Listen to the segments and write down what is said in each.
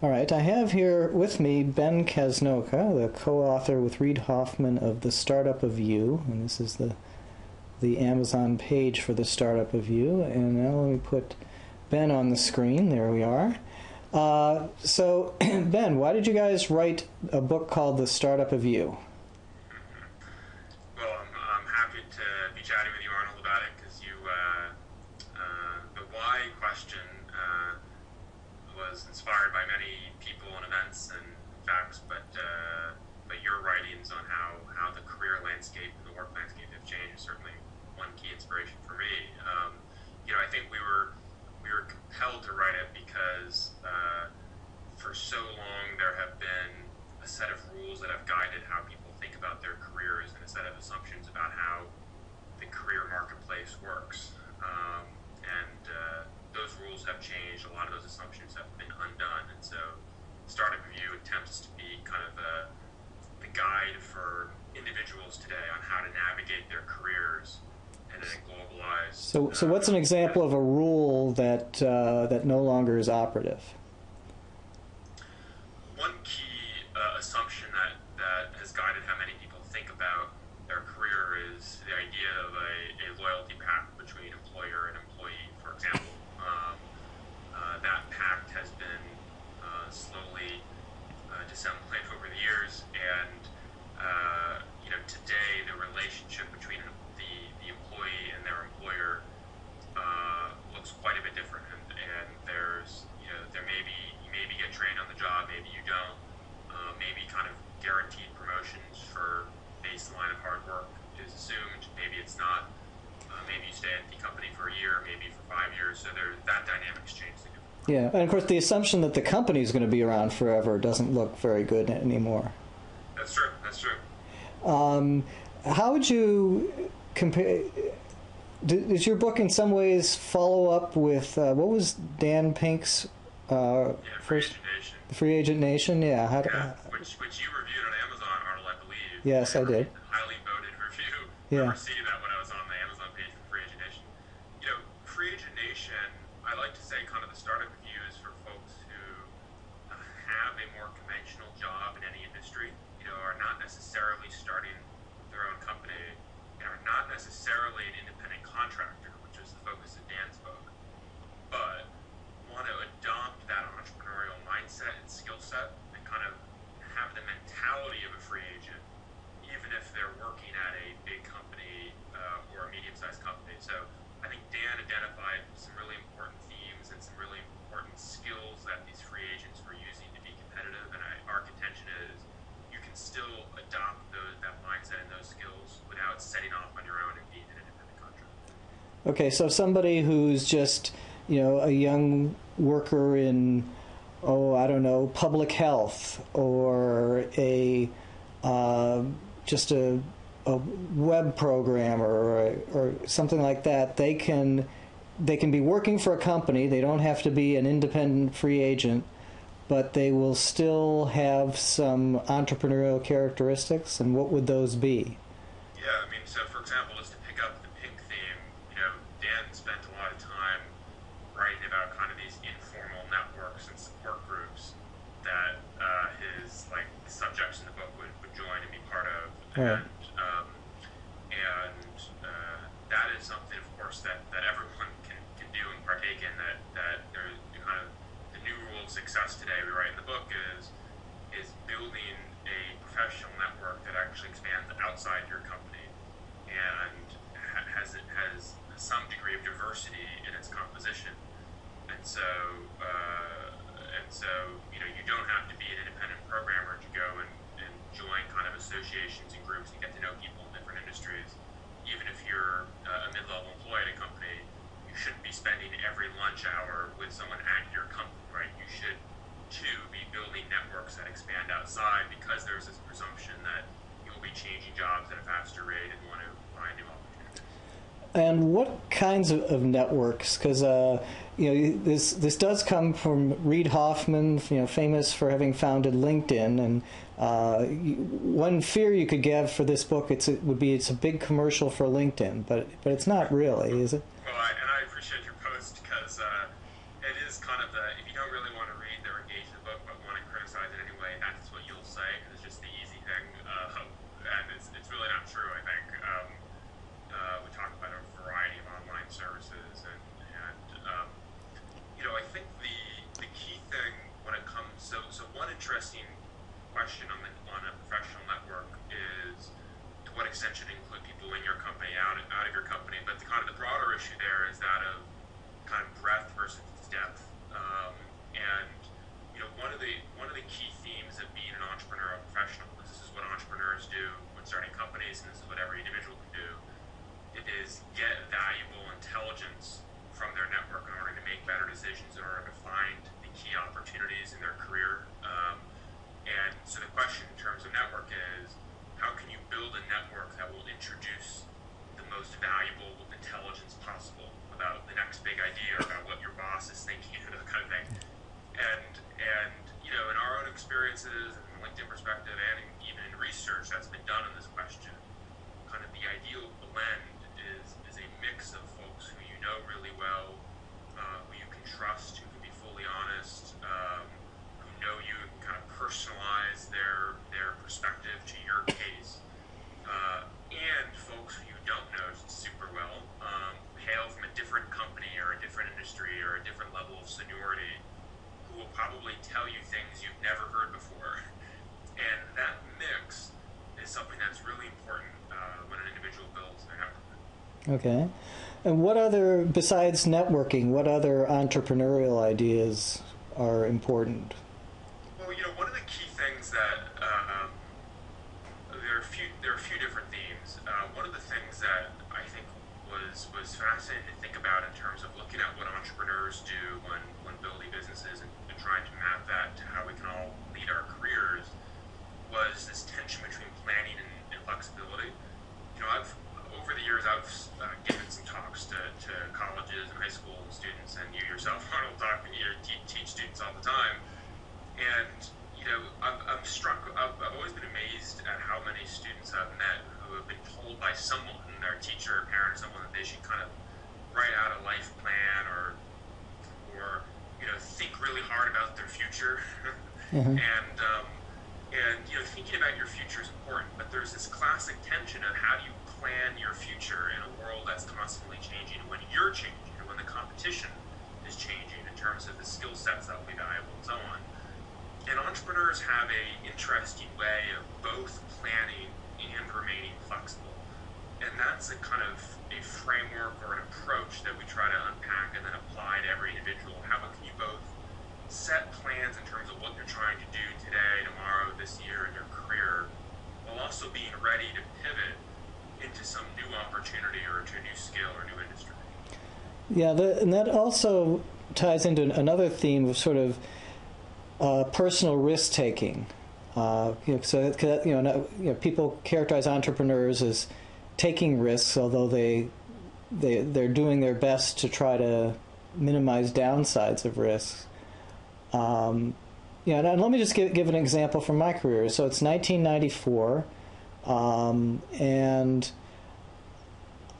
All right, I have here with me Ben Casnocha, the co-author with Reid Hoffman of The Startup of You, and this is the Amazon page for The Startup of You. And now let me put Ben on the screen. There we are. So, Ben, why did you guys write a book called The Startup of You? Well, I'm happy to be chatting with you, Arnold, about it because the why question was inspired by many people and events and facts, but your writings on how the career landscape and the work landscape have changed is certainly one key inspiration for me. I think we were compelled to write it because for so long there have been a set of rules that have guided how people think about their careers and a set of assumptions about how the career marketplace works. Those rules have changed. A lot of those assumptions have been undone. And so Startup Review attempts to be kind of the guide for individuals today on how to navigate their careers in a globalized... So what's an example of a rule that no longer is operative? One key assumption that has guided how many people think about their career is the idea of a loyalty pact between employer and employee, for example. That pact has been slowly disseminated over the years, and today the relationship between the employee and their employer looks quite a bit different. And there's there may be you maybe get trained on the job, maybe you don't. Maybe kind of guaranteed promotions for baseline of hard work is assumed. Maybe it's not. Maybe you stay at the company for a year, maybe for 5 years. So that dynamic's changed significantly. Yeah, and of course the assumption that the company is going to be around forever doesn't look very good anymore. That's true. That's true. How would you compare? Does your book in some ways follow up with what was Dan Pink's first? Free Agent Nation? Yeah. Which you reviewed on Amazon, Arnold, I believe. Yes, I did. Highly voted review. Yeah. I received that when I was on the Amazon page for Free Agent Nation. Free Agent Nation, I like to say kind of the startup review is for folks who have a more conventional job in any industry, are not necessarily starting their own company, and are not necessarily an independent contractor, which is the focus of Dan's book, but want to adopt that entrepreneurial mindset and skill set and kind of have the mentality of a free agent, even if they're working at a big company or a medium-sized company. So I think Dan identified some really important themes and some really important skills that these free agents were using to be competitive. And our contention is you can still adopt that mindset and those skills without setting off on your own and being an independent contractor. Okay, so somebody who's just a young worker in, I don't know, public health, or just a web programmer or something like that, they can be working for a company. They don't have to be an independent free agent, but they will still have some entrepreneurial characteristics. And what would those be? Yeah, so for example, just to pick up the Pink theme, Dan spent a lot of time writing about kind of these informal networks and support groups that his subjects in the book would join and be part of. Right. That is something, of course, that everyone can do and partake in. That there's kind of the new rule of success today, we write in the book, is building a professional network that actually expands outside your company and has some degree of diversity in its composition. And so you don't have to be an independent programmer to go and join kind of associations and groups and get to know people in different industries. Even if you're a mid-level employee at a company, you shouldn't be spending every lunch hour with someone at your company, right? You should, too, be building networks that expand outside, because there's this presumption that you'll be changing jobs at a faster rate and want to find new opportunities. And what kinds of networks? Because this does come from Reid Hoffman, famous for having founded LinkedIn. And one fear you could give for this book it's a big commercial for LinkedIn, but it's not really, is it? Well, and I appreciate your post, because it is kind of if you don't really want to read or engage in the book, but valuable intelligence possible about the next big idea, about what your boss is thinking, that kind of thing. And you know, in our own experiences, and from a LinkedIn perspective, and even in research that's been done on this question, kind of the ideal blend is a mix of folks who you know really well, who you can trust, who can be fully honest, who know you and kind of personalize their perspective to your case, and folks who you don't know super well, hail from a different company or a different industry or a different level of seniority, who will probably tell you things you've never heard before. And that mix is something that's really important when an individual builds their network. Okay. And what other, besides networking, what other entrepreneurial ideas are important? Well, you know, one of the key things that there are a few different themes. One of the things that I think was fascinating to think about in terms of looking at what entrepreneurs do when building businesses and trying to map that to how we can all lead our careers was this tension between planning and flexibility. You know, over the years I've given some talks to colleges and high school students, and you yourself, Arnold, teach students all the time. And you know, I'm struck. I've always been amazed at how many students I've met who have been told by someone, their teacher or parent, someone, that they should kind of write out a life plan or you know, think really hard about their future. Mm-hmm. And you know, thinking about your future is important, but there's this classic tension of how do you plan your future in a world that's constantly changing, when you're changing, and when the competition is changing in terms of the skill sets that will be valuable and so on. And entrepreneurs have a interesting way of both planning and remaining flexible. And that's a kind of a framework or an approach that we try to unpack and then apply to every individual. How can you both set plans in terms of what you're trying to do today, tomorrow, this year in your career, while also being ready to pivot into some new opportunity or to a new skill or new industry? Yeah, and that also ties into another theme of sort of personal risk taking. People characterize entrepreneurs as taking risks, although they're doing their best to try to minimize downsides of risks. And let me just give an example from my career. So it's 1994, and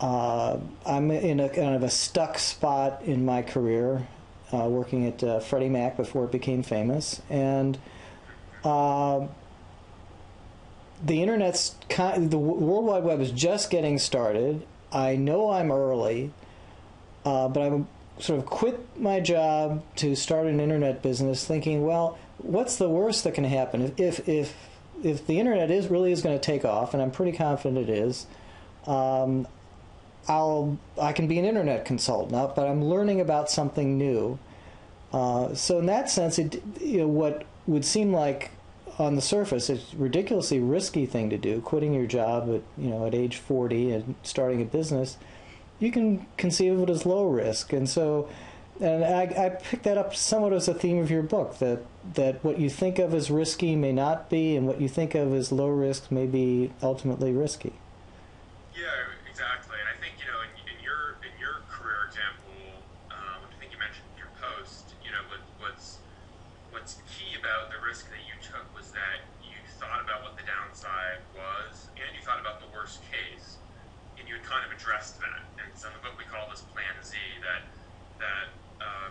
I'm in a kind of a stuck spot in my career, working at Freddie Mac before it became famous, and the internet's the World Wide Web is just getting started. I know I'm early, but I sort of quit my job to start an internet business, thinking, well, what's the worst that can happen if the internet really is going to take off, and I'm pretty confident it is. I can be an internet consultant, but I'm learning about something new. So in that sense, what would seem like on the surface a ridiculously risky thing to do, quitting your job at age 40 and starting a business, you can conceive of it as low risk. And so, and I picked that up somewhat as a theme of your book, that what you think of as risky may not be, and what you think of as low risk may be ultimately risky. Yeah, exactly. And I think, in your career example, which I think you mentioned in your post, what's key about the risk that you took was that you thought about what the downside was, and you thought about the worst case, and you had kind of addressed that. And so in the book we call this Plan Z, that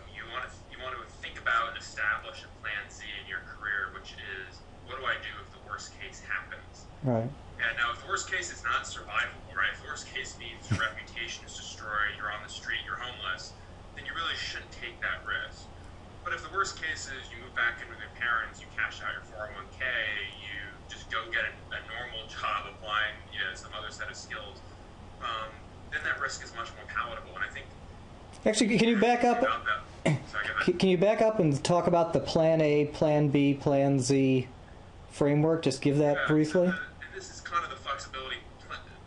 you want to think about and establish a Plan Z in your career, which is, what do I do if the worst case happens? Right. And now, if the worst case is not survivable, right? If the worst case means your reputation is destroyed, you're on the street, you're homeless, then you really shouldn't take that risk. But if the worst case is you move back in with your parents, you cash out your 401k, you just go get a normal job applying some other set of skills, then that risk is much more palatable. And I think... Actually, can you back up? Can you back up and talk about the Plan A, Plan B, Plan Z framework? Just give that briefly. And this is kind of the flexibility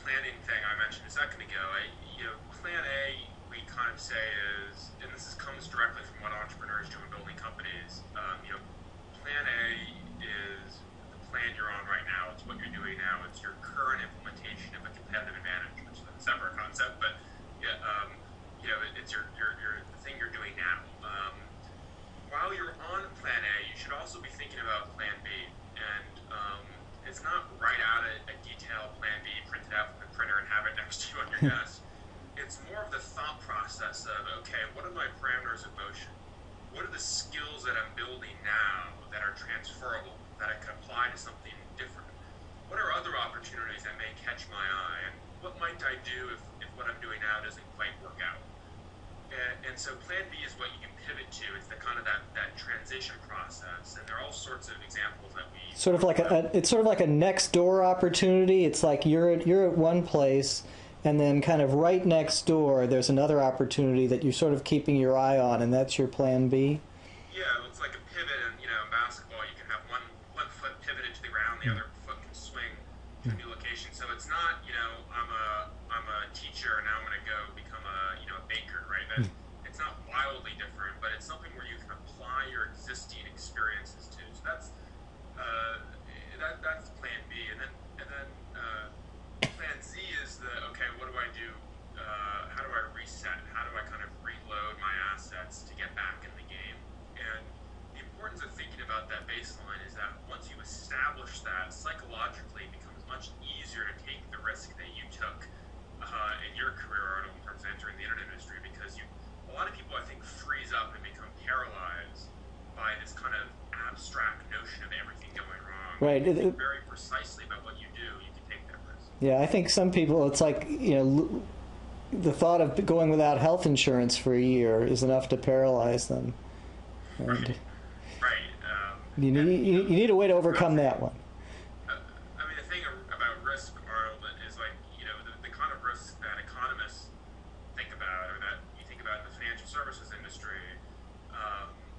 planning thing I mentioned a second ago. Plan A, we kind of say is, and comes directly from what entrepreneurs do in building companies. Plan A is the plan you're on right now. It's what you're doing now. It's your current implementation of a competitive advantage, which is a separate concept. about Plan B, and it's not write out a detailed Plan B, print it out from the printer, and have it next to you on your desk. It's more of the thought process of, okay, what are my parameters of motion? What are the skills that I'm building now that are transferable, that I can apply to something different? What are other opportunities that may catch my eye? And what might I do if what I'm doing now doesn't quite work out? And so Plan B is what you can pivot to. It's the kind of that transition process, and there are all sorts of examples that we sort of like it's sort of like a next door opportunity. It's like you're at one place, and then kind of right next door there's another opportunity that you're sort of keeping your eye on, and that's your Plan B. Yeah, it's like a pivot, and in basketball you can have one foot pivoted to the ground, the other foot can swing to a new location. So it's not I'm a teacher and now I'm going to go become a baker, right? It's not wildly different, but it's something where you can apply your existing experiences to. So that's Plan B, and then Plan Z is okay. What do I do? How do I reset? How do I kind of reload my assets to get back in the game? And the importance of thinking about that baseline is that once you establish that, psychologically it becomes much easier to take the risk that you took in your career, Arnold, in terms of entering the internet industry, because a lot of people, I think, freeze up and become paralyzed by this kind of abstract notion of everything going wrong. Right. If you think very precisely about what you do, you can take that risk. Yeah, I think some people, it's like, the thought of going without health insurance for a year is enough to paralyze them. And right. You need a way to overcome that one. I mean, the thing about risk, Arnold, is like, the kind of risk that economists think about, or that you think about in the financial services industry,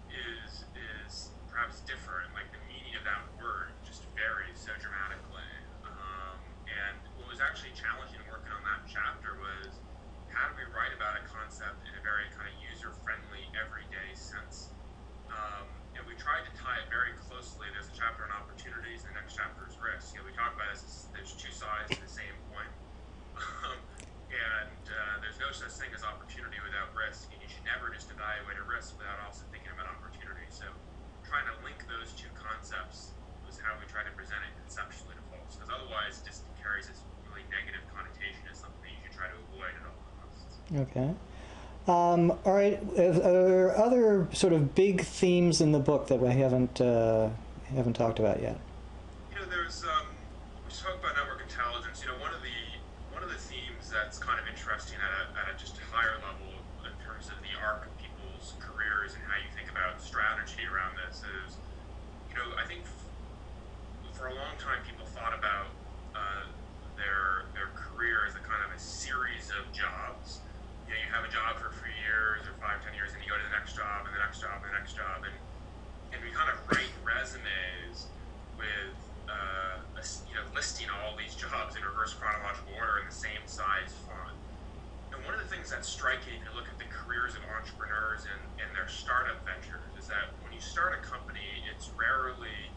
is perhaps different. Like, the meaning of that word just varies so dramatically. And what was actually challenging working on that chapter was, how do we write about a concept in a very kind of user-friendly, everyday sense? And we tried to tie it very closely. There's a chapter on opportunities, and the next chapter is risk. We talk about it as there's two sides to the same coin. And there's no such thing as opportunity without risk, and you should never just evaluate a risk without also thinking about opportunity. So trying to link those two concepts was how we tried to present it conceptually to folks, because otherwise it just carries this really negative connotation as something you should try to avoid at all costs. Okay. All right. Are there other sort of big themes in the book that we haven't talked about yet? There's we spoke about network intelligence. One of the themes that's kind of interesting at a just higher level in terms of the arc of people's careers and how you think about strategy around this is, I think for a long time people thought about their career as a kind of a series of jobs. You have a job for 3 years or 5, 10 years, and you go to the next job and the next job and the next job, and we kind of write resumes with listing all these jobs in reverse chronological order in the same size font. And one of the things that's striking if you look at the careers of entrepreneurs and their startup ventures is that when you start a company, it's rarely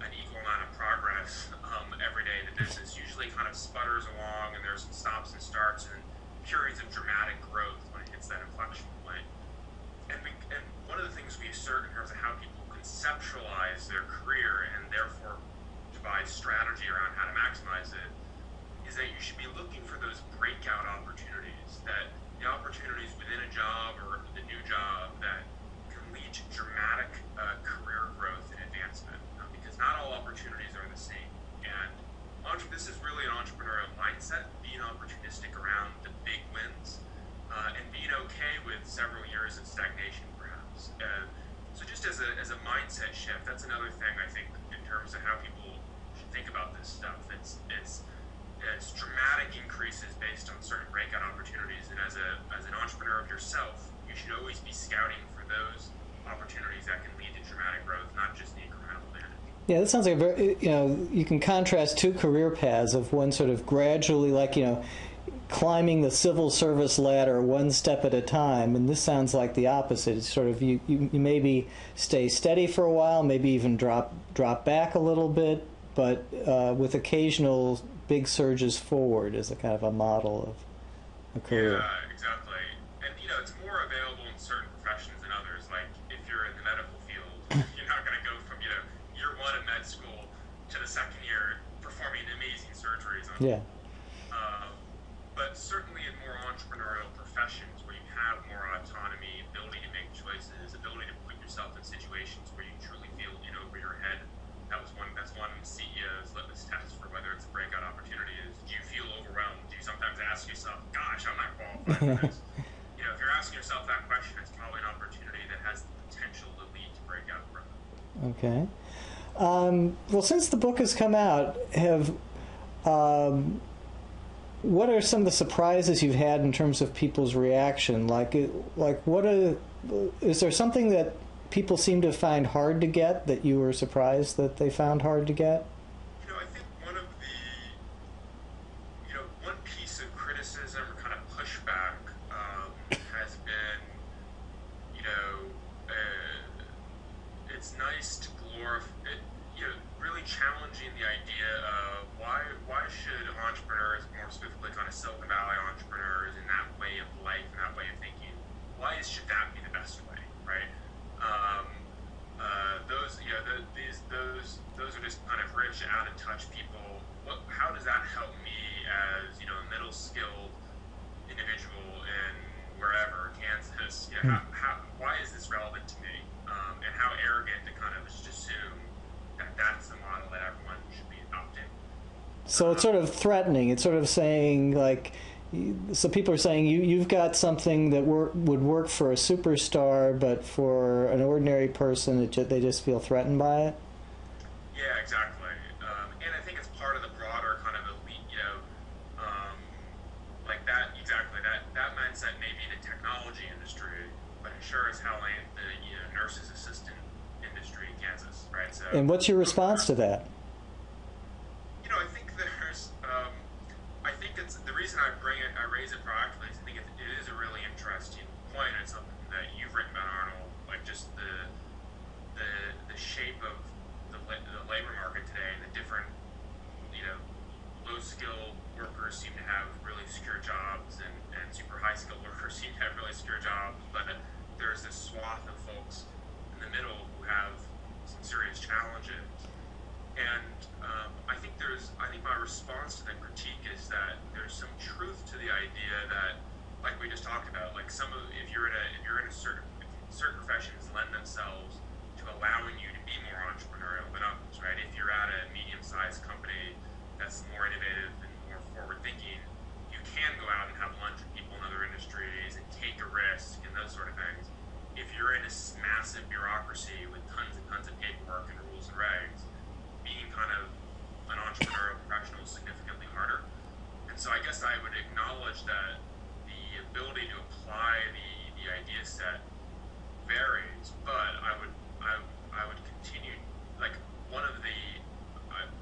an equal amount of progress every day in the business. Usually kind of sputters along, and there's some stops and starts and periods of dramatic growth when it hits that inflection point. And one of the things we assert in terms of how people conceptualize their career and therefore devise strategy around how to maximize it is that you should be looking for those breakout opportunities, that the opportunities within a job or the new job that can lead to dramatic career growth and advancement, because not all opportunities are the same. And this is really an entrepreneurial mindset, being opportunistic around the big wins, and being okay with several years of stagnation, perhaps. So just as a mindset shift, that's another thing I think in terms of how people should think about this stuff. It's dramatic increases based on certain breakout opportunities, and as an entrepreneur of yourself, you should always be scouting for those opportunities that can lead to dramatic growth, not just the incremental advantage. Yeah, that sounds like a very, you can contrast two career paths of one sort of gradually, like, climbing the civil service ladder one step at a time, and this sounds like the opposite. It's sort of you maybe stay steady for a while, maybe even drop back a little bit, but with occasional big surges forward as a kind of a model of a career. Yeah, exactly. And it's more available in certain professions than others. Like if you're in the medical field, you're not going to go from year second year performing amazing surgeries on Yeah. but certainly in more entrepreneurial professions where you have more autonomy, ability to make choices, ability to put yourself in situations where you truly feel in over your head. That's one CEO's litmus test for whether it's a breakout opportunity is, do you feel overwhelmed? Do you sometimes ask yourself, gosh, I'm not qualified for this? If you're asking yourself that question, it's probably an opportunity that has the potential to lead to breakout growth. Okay. Well, since the book has come out, what are some of the surprises you've had in terms of people's reaction? Is there something that people seem to find hard to get that you were surprised that they found hard to get? I think one piece of criticism or kind of pushback has been, it's nice to glorify, really challenging the idea of why should entrepreneurs, more specifically kind of Silicon Valley entrepreneurs, in that way of life and that way of thinking, should that be the best way, right? Those are just kind of rich, out of touch people. How does that help me as a middle skilled individual in wherever Kansas? Why is this relevant to me? And how arrogant to kind of just assume that that's the model that everyone should be adopting. So it's sort of threatening. It's sort of saying so people are saying you've got something that would work for a superstar, but for an ordinary person, they just feel threatened by it. Yeah, exactly. And I think it's part of the broader kind of elite, like that. Exactly. That mindset may be the technology industry, but it sure as hell ain't the nurse's assistant industry in Kansas, right? So. And what's your response to that? I think there's. I think it's the reason I raise it proactively is I think it is a really interesting point. It's something that you've written about, Arnold, like just the shape of the labor market today and the different, low skilled workers seem to have really secure jobs and super high skilled workers seem to have really secure jobs, but there's this swath of folks in the middle who have some serious challenges. And I think my response to the critique is that there's some truth to the idea that, like we just talked about, like if you're in a certain professions lend themselves to allowing you to be more entrepreneurial than others, right? If you're at a medium-sized company that's more innovative and more forward-thinking, you can go out and have lunch with people in other industries and take a risk and those sort of things. If you're in a massive bureaucracy with tons and tons of paperwork and rules and regs, being kind of an entrepreneurial professional is significantly harder. And so I guess I would acknowledge that the ability to apply the idea set varies, but I would continue, like one of the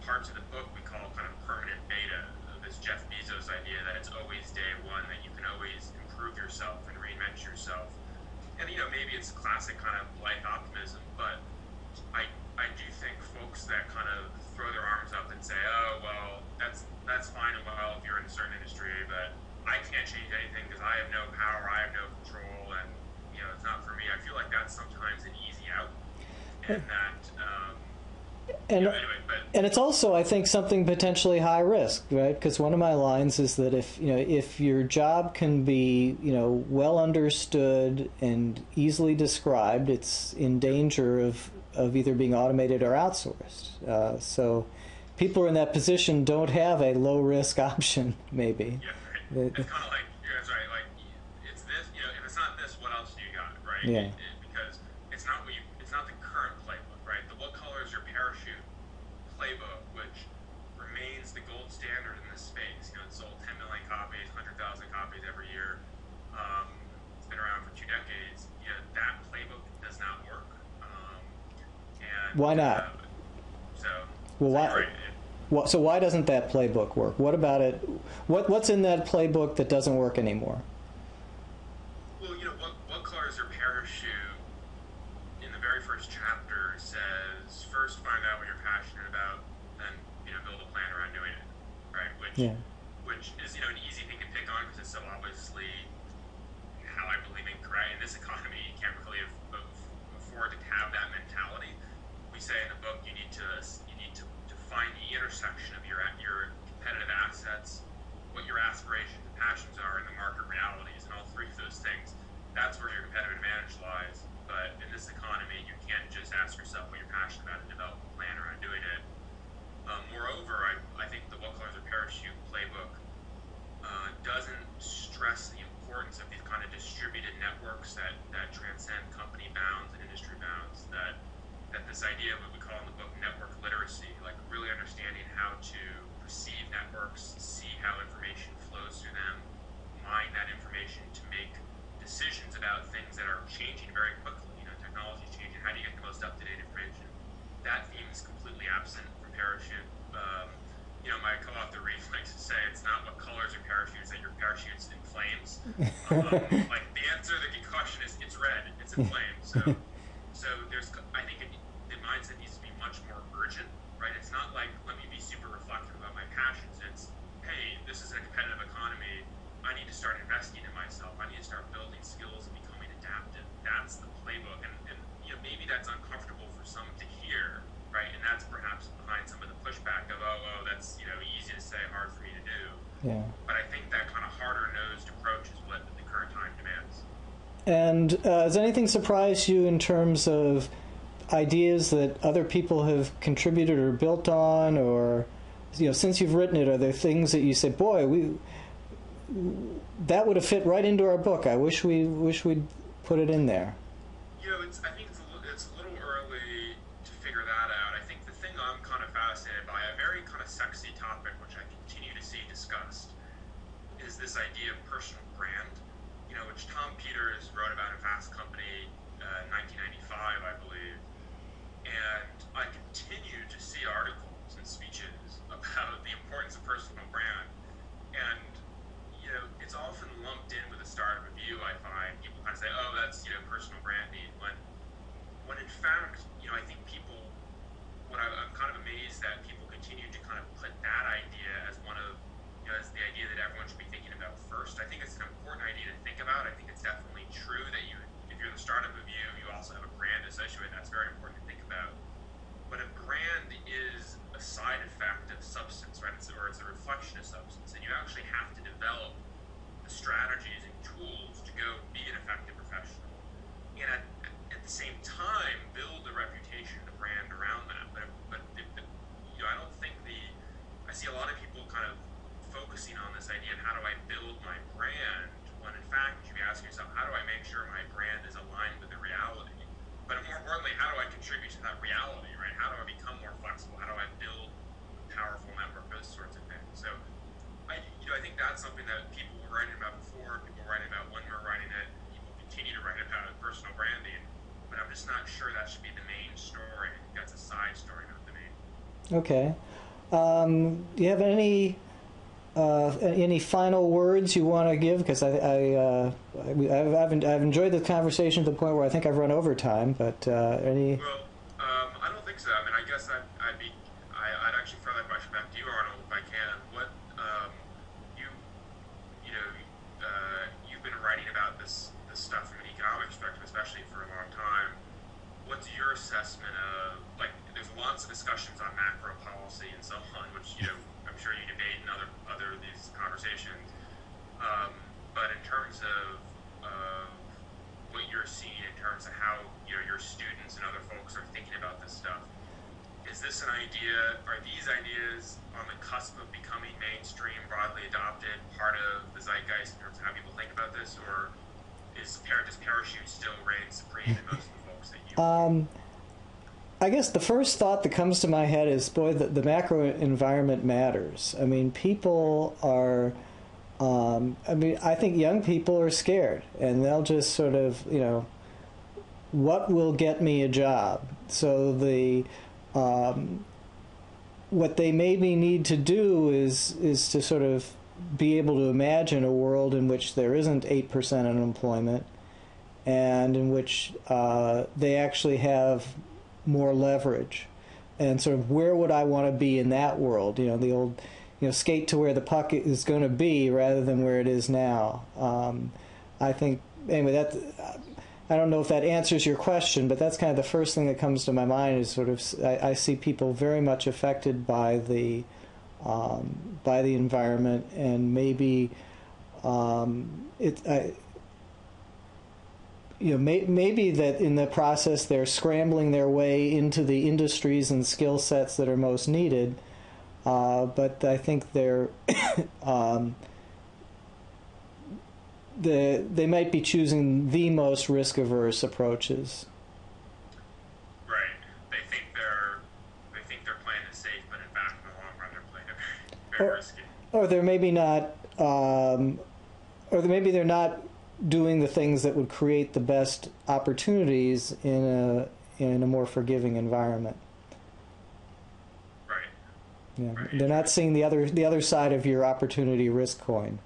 parts of the book we call kind of permanent beta, this Jeff Bezos idea that it's always day one, that you can always improve yourself and reinvent yourself. And maybe it's a classic kind of life optimism, but I do think folks that kind of throw their arms up and say, oh, well, that's fine and well if you're in a certain industry, but I can't change anything because I have no power, I have no control, and it's not for me. I feel like that's sometimes an easy out, and that. And it's also, I think, something potentially high risk, right? Because one of my lines is that if your job can be well understood and easily described, it's in danger of either being automated or outsourced. So people who are in that position don't have a low risk option, maybe. Yeah, right. It's kind of like, you guys, right? Like it's this. If it's not this, what else do you got, right? Yeah. Because it's not the current playbook, right? The what color is your parachute playbook, which remains the gold standard in this space. It's sold 10 million copies, 100,000 copies every year. It's been around for 2 decades. That playbook does not work. Why not? So why doesn't that playbook work? What about it? What's in that playbook that doesn't work anymore? Well, what color is your parachute? In the very first chapter says, first find out what you're passionate about, then build a plan around doing it, right? Which is an easy thing to pick on because it's so obviously how I believe in. Right, in this economy, you can't really afford to have that mentality. We say in the book you need to define intersection of your competitive assets, what your aspirations and passions are, and the market realities, and all three of those things. That's where your competitive advantage lies. But in this economy, you can't just ask yourself what you're passionate about and develop a plan around doing it. Moreover, I think the What Colors Are Parachute playbook doesn't stress the importance of these kind of distributed networks that transcend company bounds and industry bounds. That this idea of what we call in the book network literacy, like really understanding how to perceive networks, see how information flows through them, mine that information to make decisions about things that are changing very quickly. Technology is changing. How do you get the most up-to-date information? That theme is completely absent from Parachute. My co-author Reid likes to say it's not what colors are parachutes, that your parachute's in flames. Like the answer to the question is it's red, it's in flames. So there's, I think the mindset needs to be much more urgent, right? It's not like, let me be super reflective about my passions. It's, hey, this is a competitive economy. I need to start investing in myself. I need to start building skills and becoming adaptive. That's the playbook. And maybe that's uncomfortable for some to hear, right? And that's perhaps behind some of the pushback of, oh, that's, easy to say, hard for me to do. Yeah. But I think that kind of harder-nosed approach is what the current time demands. And has anything surprised you in terms of ideas that other people have contributed or built on, or since you've written it, are there things that you say, boy, that would have fit right into our book? I wish we'd put it in there. I think it's a little early to figure that out. I think the thing I'm kind of fascinated by, a very kind of sexy topic, which I continue to see discussed, is this idea of personal brand, which Tom Peters wrote about in Fast Company in 1995, I believe. And I continue to see articles and speeches about the importance of personal brand. And, it's often lumped in with the startup review, I find. People kind of say, oh, that's, personal branding. When in fact, I think I'm kind of amazed that people continue to kind of put that idea as one of, as the idea that everyone should be thinking about first. I think it's an important idea to think about. I think it's definitely true that if you're the startup review, you also have a brand associated with it. That's very important to think about. But a brand is a side effect of substance, right? It's a reflection of substance. And you actually have to develop the strategies and tools to go be an effective professional. And at the same time, build the reputation, the brand around that. But I don't think I see a lot of people kind of focusing on this idea of how do I build my brand, when in fact you should be asking yourself, how do I make sure my brand is aligned with the reality? But more importantly, how do I contribute to that reality, right? How do I become more flexible? How do I build a powerful network, those sorts of things? So I think that's something that people were writing about before, people were writing about when we were writing it, people continue to write about personal branding, but I'm just not sure that should be the main story. I think that's a side story, not the main. Okay. Do you have any final words you want to give? Because I've enjoyed the conversation to the point where I think I've run over time. But any? Well, I don't think so. I mean, I guess I'd actually throw that question back to you, Arnold, if I can. What you've been writing about this stuff from an economic perspective, especially for a long time. What's your assessment of, like, there's lots of discussions on macro policy and so on, which I'm sure you debate in other of these conversations. But in terms of what you're seeing in terms of how your students and other folks are thinking about this stuff, is this an idea? Are these ideas on the cusp of becoming mainstream, broadly adopted, part of the zeitgeist in terms of how people think about this, or does Parachute still reign supreme in most of the folks that you? I guess the first thought that comes to my head is, boy, the macro environment matters. I mean, people are, I think young people are scared, and they'll just sort of, what will get me a job? So what they maybe need to do is to sort of be able to imagine a world in which there isn't 8% unemployment, and in which they actually have more leverage, and sort of where would I want to be in that world? The old, skate to where the puck is going to be rather than where it is now. I think anyway I don't know if that answers your question, but that's kind of the first thing that comes to my mind is sort of I see people very much affected by the environment, and maybe maybe that in the process they're scrambling their way into the industries and skill sets that are most needed, but I think they're they might be choosing the most risk-averse approaches. Right. They think their plan is safe, but in fact, in the long run, they're playing it very risky. Or they're maybe not, maybe they're not doing the things that would create the best opportunities in a more forgiving environment. Right. Yeah. Right. They're not seeing the other side of your opportunity risk coin.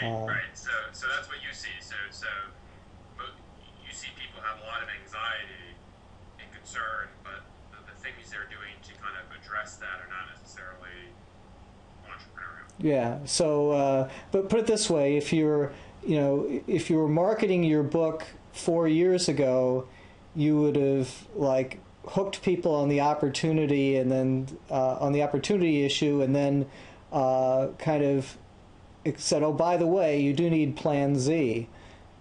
Right. So that's what you see. So you see people have a lot of anxiety and concern, but the things they're doing to kind of address that are not necessarily entrepreneurial. Yeah. So, but put it this way: if you were marketing your book 4 years ago, you would have hooked people on the opportunity, and then on the opportunity issue, and then kind of said, "Oh, by the way, you do need Plan Z."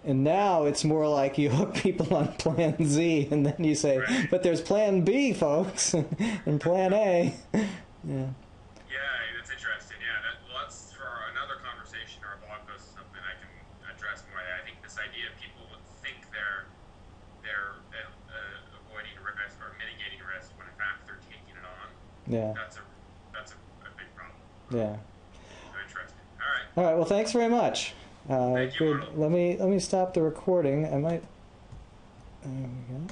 And now it's more like you hook people on Plan Z, and then you say, right. "But there's Plan B, folks, and Plan A." Yeah. Yeah, that's interesting. Yeah, that's for another conversation or a blog post, something I can address more. I think this idea of people think they're avoiding risk or mitigating risk when in fact they're taking it on. Yeah. That's a big problem. Yeah. So interesting. All right. All right. Well, thanks very much. Thank you, Good. Arnold. Let me stop the recording. I might. There we go.